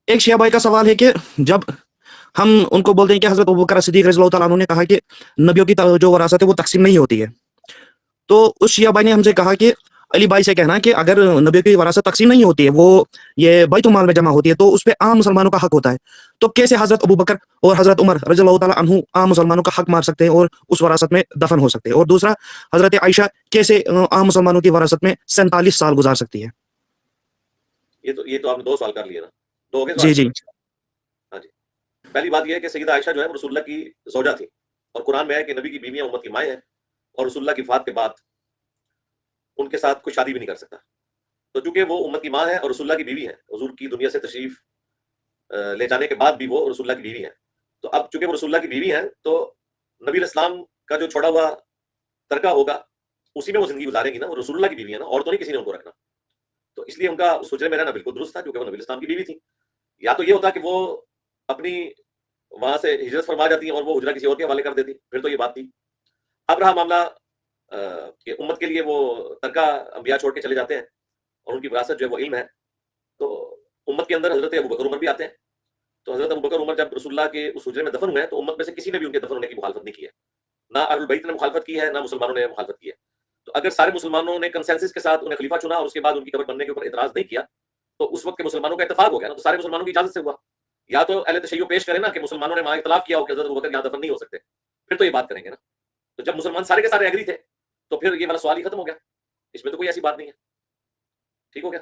ایک شیعہ بھائی کا سوال ہے کہ جب ہم ان کو بولتے ہیں کہ حضرت ابوبکر صدیق رضی اللہ تعالیٰ عنہ نے کہا کہ نبیوں کی جو وراثت ہے وہ تقسیم نہیں ہوتی ہے، تو اس شیعہ بھائی نے ہم سے کہا کہ علی بھائی سے کہنا کہ اگر نبیوں کی وراثت تقسیم نہیں ہوتی ہے، وہ یہ بیت المال میں جمع ہوتی ہے، تو اس پہ عام مسلمانوں کا حق ہوتا ہے، تو کیسے حضرت ابوبکر اور حضرت عمر رضی اللہ تعالیٰ عنہ عام مسلمانوں کا حق مار سکتے ہیں اور اس وراثت میں دفن ہو سکتے ہیں؟ اور دوسرا، حضرت عائشہ کیسے عام مسلمانوں کی وراثت میں 47 سال گزار سکتی ہے؟ یہ تو آپ نے 2 سوال کر لیے نا، 2 ہو گئے جی سوال. جی ہاں جی. پہلی بات یہ ہے کہ سیدہ عائشہ جو ہے وہ رسول اللہ کی زوجہ تھی، اور قرآن میں ہے کہ نبی کی بیویاں امت کی مائیں ہیں، اور رسول اللہ کی وفات کے بعد ان کے ساتھ کوئی شادی بھی نہیں کر سکتا. تو چونکہ وہ امت کی ماں ہے اور رسول اللہ کی بیوی ہے، حضور کی دنیا سے تشریف لے جانے کے بعد بھی وہ رسول اللہ کی بیوی ہے، تو اب چونکہ وہ رسول اللہ کی بیوی ہے تو نبی علیہ السلام کا جو چھوڑا ہوا ترکہ ہوگا اسی میں وہ زندگی گزاریں گی نا، وہ رسول اللہ کی بیوی ہے نا، اور تو نہیں کسی نے ان کو رکھنا. تو اس لیے ان کا اس حجرے میں رہنا بالکل درست تھا کیونکہ وہ نبی علیہ السلام کی بیوی تھی. یا تو یہ ہوتا کہ وہ اپنی وہاں سے ہجرت فرما جاتی ہیں اور وہ حجرہ کسی اور کے حوالے کر دیتی، پھر تو یہ بات تھی. اب رہا معاملہ کہ امت کے لیے وہ ترکہ انبیاء چھوڑ کے چلے جاتے ہیں اور ان کی وراثت جو ہے وہ علم ہے، تو امت کے اندر حضرت ابوبکر عمر بھی آتے ہیں. تو حضرت ابوبکر عمر جب رسول اللہ کے اس حجرے میں دفن ہوئے ہیں تو امت میں سے کسی نے بھی ان کے دفن ہونے کی مخالفت نہیں کی ہے، نہ اہل البیت نے مخالفت کی ہے، نہ مسلمانوں نے مخالفت کی ہے. تو اگر سارے مسلمانوں نے کنسنسس کے ساتھ انہیں خلیفہ چنا اور اس کے بعد ان کی قبر بننے کے اوپر اعتراض نہیں کیا تو اس وقت کے مسلمانوں کا اتفاق ہو گیا نا، تو سارے مسلمانوں کی اجازت سے ہوا. یا تو اہل تشیع پیش کرے نا کہ مسلمانوں نے وہاں اختلاف کیا ہو کہ حضرت ابوبکر یہاں دفن نہیں ہو سکتے، پھر تو یہ بات کریں گے نا. تو جب مسلمان سارے کے سارے ایگری تھے تو پھر یہ والا سوال ہی ختم ہو گیا، اس میں تو کوئی ایسی بات نہیں ہے. ٹھیک ہو گیا.